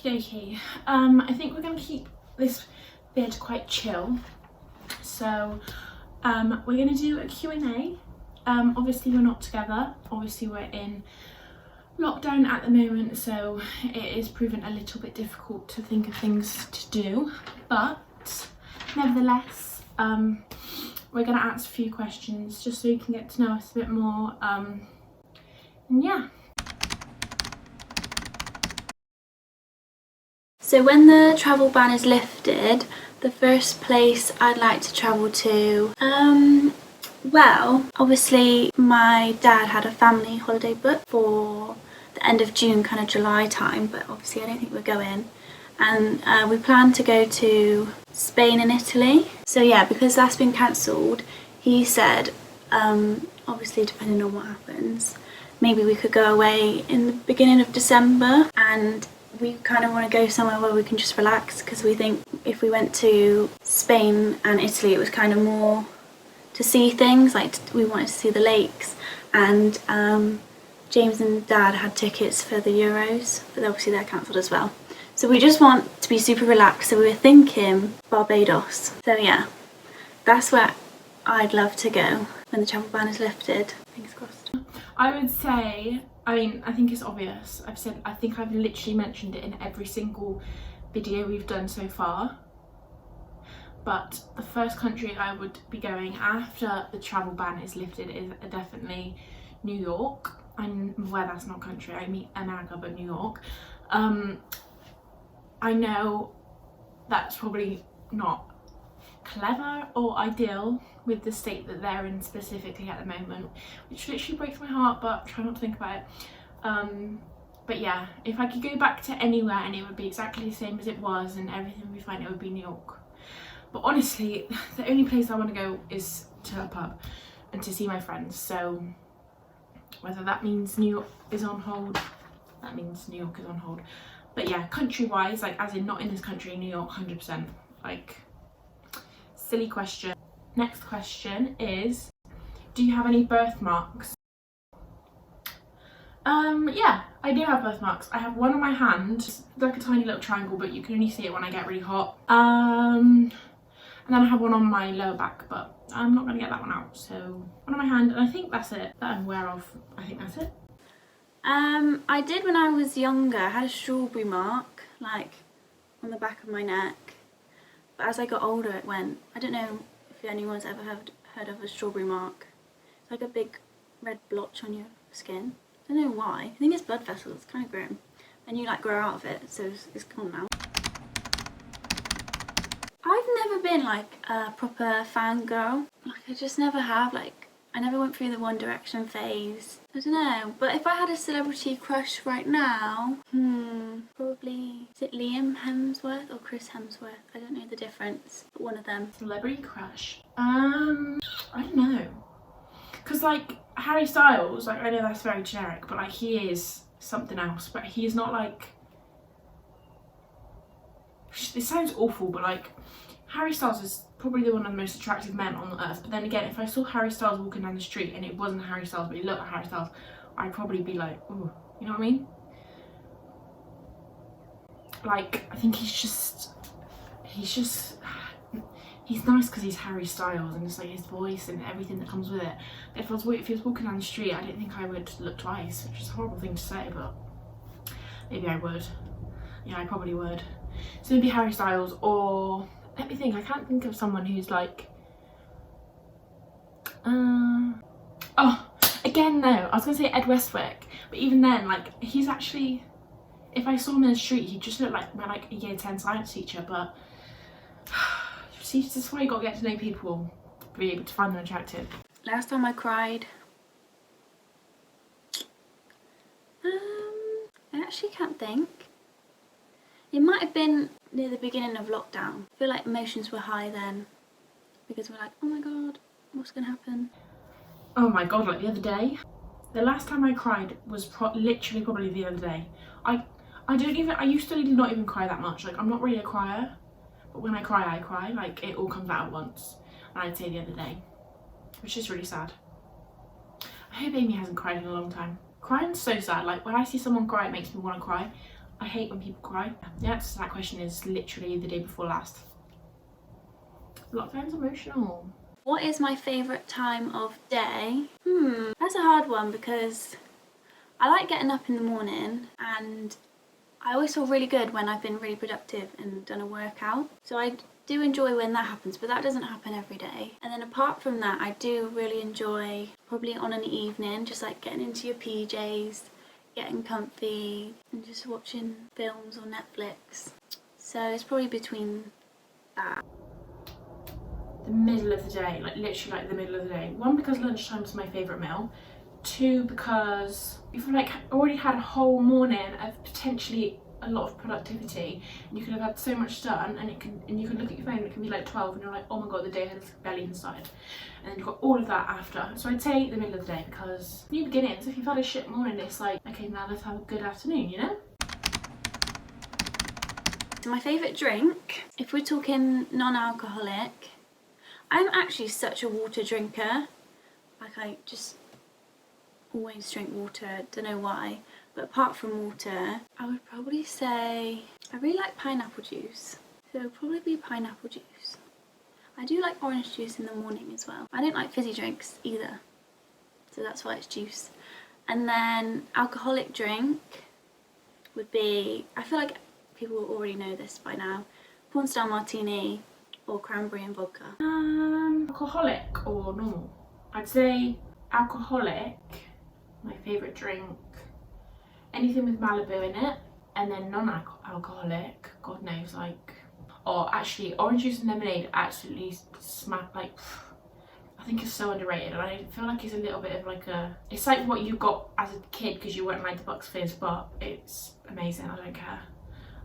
Okay, I think we're going to keep this vid quite chill. So we're going to do a Q&A. Obviously we're not together, obviously we're in lockdown at the moment, so it is proving a little bit difficult to think of things to do, but nevertheless we're going to answer a few questions just so you can get to know us a bit more, and yeah. So when the travel ban is lifted, the first place I'd like to travel to, well, obviously my dad had a family holiday booked for the end of June, kind of July time, but obviously I don't think we're going. And we plan to go to Spain and Italy. So yeah, because that's been cancelled, he said, obviously depending on what happens, maybe we could go away in the beginning of December, and we kind of want to go somewhere where we can just relax, because we think if we went to Spain and Italy it was kind of more to see things, like we wanted to see the lakes, and James and Dad had tickets for the Euros, but obviously they're cancelled as well. So we just want to be super relaxed, so we were thinking Barbados. So yeah, that's where I'd love to go when the travel ban is lifted. Fingers crossed. I would say, I mean, I think it's obvious. I think I've literally mentioned it in every single video we've done so far. But the first country I would be going after the travel ban is lifted is definitely New York. I'm aware that's not country, I mean America, but New York. I know that's probably not clever or ideal with the state that they're in specifically at the moment, which literally breaks my heart, but try not to think about it. But yeah, if I could go back to anywhere and it would be exactly the same as it was and everything would be fine, it would be New York. But honestly, the only place I want to go is to a pub and to see my friends, so whether that means New York is on hold, that means New York is on hold. But yeah, country wise, like as in not in this country, New York 100%. Like, silly question. Next question is, do you have any birthmarks? Yeah, I do have birthmarks. I have one on my hand, like a tiny little triangle, but you can only see it when I get really hot. And then I have one on my lower back, but I'm not going to get that one out. So one on my hand, and I think that's it that I'm aware of. I think that's it. I did when I was younger. I had a strawberry mark, like on the back of my neck. But as I got older it went. I don't know if anyone's ever heard of a strawberry mark. It's like a big red blotch on your skin. I don't know why. I think it's blood vessels, it's kind of grim. And you like grow out of it, so it's gone now. I've never been like a proper fangirl. Like I just never have, like I never went through the One Direction phase. I don't know, but if I had a celebrity crush right now, probably, is it Liam Hemsworth or Chris Hemsworth? I don't know the difference, but one of them. Celebrity crush? I don't know. Because like Harry Styles, like I know that's very generic, but like he is something else, but he's not like, it sounds awful, but like Harry Styles is probably one of the most attractive men on the earth. But then again, if I saw Harry Styles walking down the street and it wasn't Harry Styles but he looked like Harry Styles, I'd probably be like, ooh, you know what I mean? Like, I think he's nice because he's Harry Styles and it's like his voice and everything that comes with it. But if he was walking down the street, I don't think I would look twice, which is a horrible thing to say, but maybe I would. Yeah, I probably would. So maybe Harry Styles, or let me think, I can't think of someone who's like, oh, again no, I was gonna say Ed Westwick, but even then, like, he's actually, if I saw him in the street, he'd just look like my a year 10 science teacher, but see, this is why you gotta get to know people to be able to find them attractive. Last time I cried, I actually can't think. It might have been near the beginning of lockdown. I feel like emotions were high then, because we're like, oh my god, what's gonna happen? Oh my god, like the other day. The last time I cried was literally probably the other day. I used to not even cry that much. Like, I'm not really a crier, but when I cry, like it all comes out at once. And I'd say the other day, which is really sad. I hope Amy hasn't cried in a long time. Crying's so sad. Like when I see someone cry, it makes me want to cry. I hate when people cry. The answer to that question is literally the day before last. Lockdown's emotional. What is my favourite time of day? That's a hard one because I like getting up in the morning and I always feel really good when I've been really productive and done a workout. So I do enjoy when that happens, but that doesn't happen every day. And then apart from that, I do really enjoy probably on an evening, just like getting into your PJs, getting comfy and just watching films on Netflix. So it's probably between that. The middle of the day, like literally like the middle of the day. One, because lunchtime is my favourite meal. Two, because you've like already had a whole morning of potentially a lot of productivity and you could have had so much done, and you can look at your phone and it can be like 12 and you're like, oh my god, the day has barely even started, and then you've got all of that after. So I'd say the middle of the day, because new beginnings, if you've had a shit morning, it's like, okay, now let's have a good afternoon, you know? So my favourite drink, if we're talking non-alcoholic, I'm actually such a water drinker. Like I just always drink water, don't know why. But apart from water, I would probably say I really like pineapple juice. So it would probably be pineapple juice. I do like orange juice in the morning as well. I don't like fizzy drinks either. So that's why it's juice. And then alcoholic drink would be, I feel like people will already know this by now, porn star martini or cranberry and vodka. Alcoholic or normal? I'd say alcoholic, my favourite drink. Anything with Malibu in it, and then non-alcoholic, God knows, like, or actually orange juice and lemonade absolutely smack, like, I think it's so underrated, and I feel like it's a little bit of like it's like what you got as a kid because you weren't like the Bucks Fizz, but it's amazing, I don't care.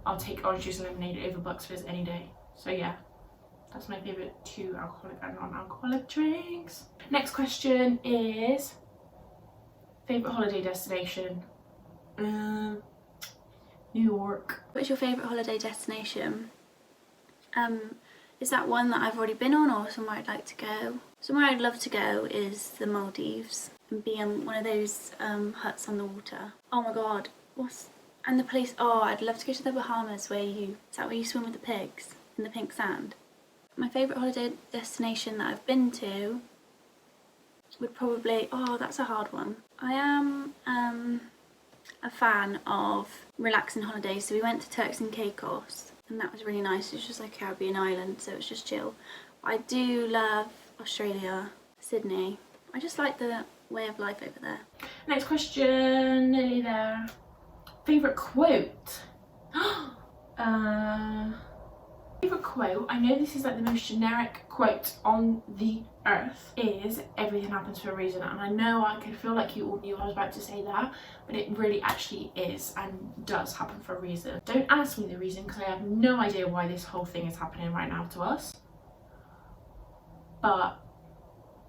I'll take orange juice and lemonade over Bucks Fizz any day. So yeah, that's my favourite two alcoholic and non-alcoholic drinks. Next question is favourite holiday destination. New York. What's your favourite holiday destination? Is that one that I've already been on or somewhere I'd like to go? Somewhere I'd love to go is the Maldives and be on one of those huts on the water. Oh my god, and the place, I'd love to go to the Bahamas is that where you swim with the pigs in the pink sand? My favourite holiday destination that I've been to would probably, that's a hard one. I am a fan of relaxing holidays, so we went to Turks and Caicos and that was really nice. It's just like a Caribbean island, so it's just chill. I do love Australia, Sydney. I just like the way of life over there. Next question, nearly there. Favourite quote? Favourite quote, I know this is like the most generic quote on the earth, is everything happens for a reason, and I know I could feel like you all knew I was about to say that, but it really actually is and does happen for a reason. Don't ask me the reason because I have no idea why this whole thing is happening right now to us, but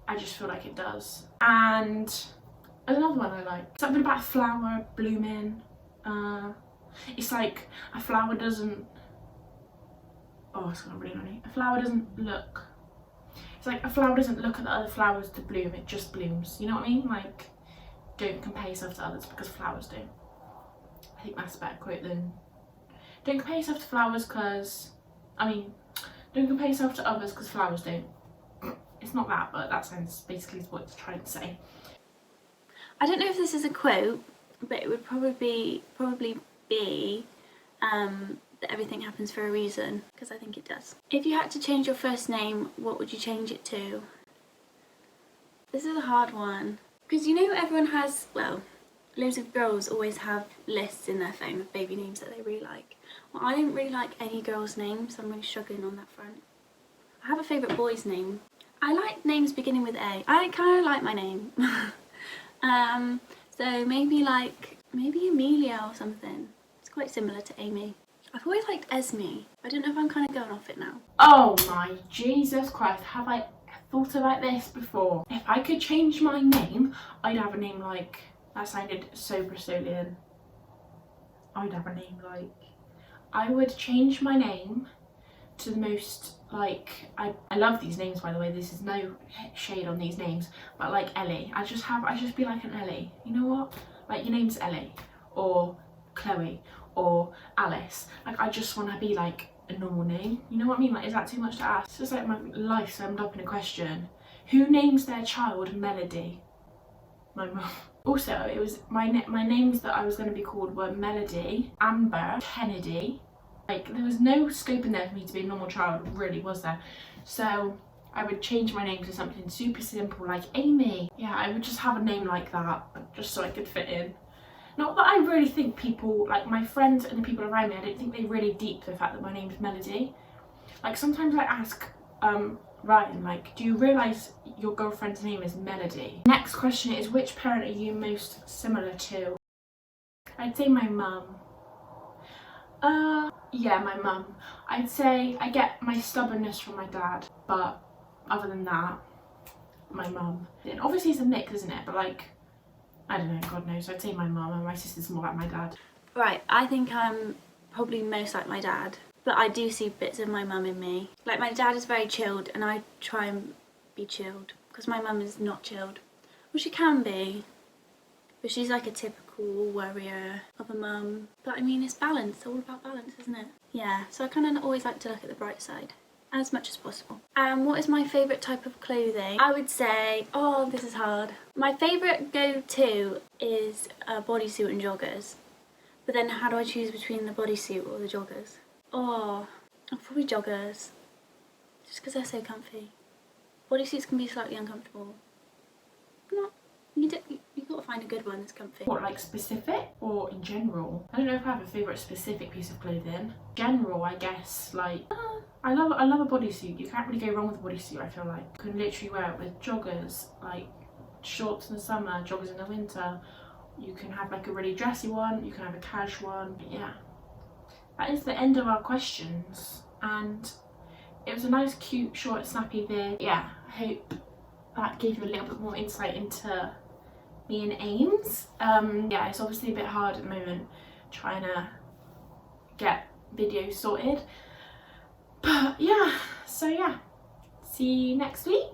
I just feel like it does. And there's another one I like, something about a flower blooming. It's like a flower doesn't, it's gonna really annoy me. A flower doesn't look, it's like a flower doesn't look at the other flowers to bloom, it just blooms, you know what I mean? Like, don't compare yourself to others because flowers do. I think that's a better quote than, don't compare yourself to flowers because, don't compare yourself to others because flowers do. It's not that, but that sounds basically what it's trying to say. I don't know if this is a quote, but it would probably be that everything happens for a reason, because I think it does. If you had to change your first name, what would you change it to? This is a hard one, because you know everyone has, well, loads of girls always have lists in their phone of baby names that they really like. Well, I don't really like any girls' names, so I'm really struggling on that front. I have a favourite boy's name. I like names beginning with A. I kind of like my name. So maybe Amelia or something. It's quite similar to Amy. I've always liked Esme. I don't know if I'm kind of going off it now. Oh my Jesus Christ, have I thought about this before? If I could change my name, I'd have a name like, that sounded so Brazilian. I'd have a name like, I would change my name to the most, like, I love these names, by the way, this is no shade on these names, but like Ellie, I'd just be like an Ellie, you know what? Like, your name's Ellie, or Chloe, or Alice. Like, I just want to be like a normal name. You know what I mean? Like, is that too much to ask? It's just like my life summed up in a question. Who names their child Melody? My mum. Also, it was my names that I was going to be called were Melody, Amber, Kennedy. Like, there was no scope in there for me to be a normal child, really, was there? So I would change my name to something super simple like Amy. Yeah, I would just have a name like that, just so I could fit in. Not that I really think people, like my friends and the people around me, I don't think they really deep the fact that my name's Melody. Like, sometimes I ask Ryan, like, do you realise your girlfriend's name is Melody? Next question is, which parent are you most similar to? I'd say my mum. Yeah, my mum. I'd say I get my stubbornness from my dad, but other than that, my mum. And obviously it's a mix, isn't it? But like, I don't know, God knows. I'd say my mum, and my sister's more like my dad. Right, I think I'm probably most like my dad, but I do see bits of my mum in me. Like, my dad is very chilled and I try and be chilled, because my mum is not chilled. Well, she can be, but she's like a typical warrior of a mum. But I mean, it's balance, it's all about balance, isn't it? Yeah, so I kind of always like to look at the bright side as much as possible. What is my favourite type of clothing? I would say, oh, this is hard. My favourite go-to is a bodysuit and joggers. But then how do I choose between the bodysuit or the joggers? Oh, probably joggers. Just because they're so comfy. Bodysuits can be slightly uncomfortable. No, you gotta find a good one that's comfy. What, like specific or in general? I don't know if I have a favourite specific piece of clothing. General, I guess, like, I love a bodysuit. You can't really go wrong with a bodysuit, I feel like. You can literally wear it with joggers, like shorts in the summer, joggers in the winter. You can have like a really dressy one, you can have a casual one. But yeah, that is the end of our questions, and it was a nice, cute, short, snappy vid. Yeah, I hope that gave you a little bit more insight into me and Ames. Yeah, it's obviously a bit hard at the moment trying to get videos sorted, but yeah, so yeah, see you next week.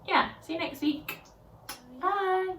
Yeah, see you next week. Bye.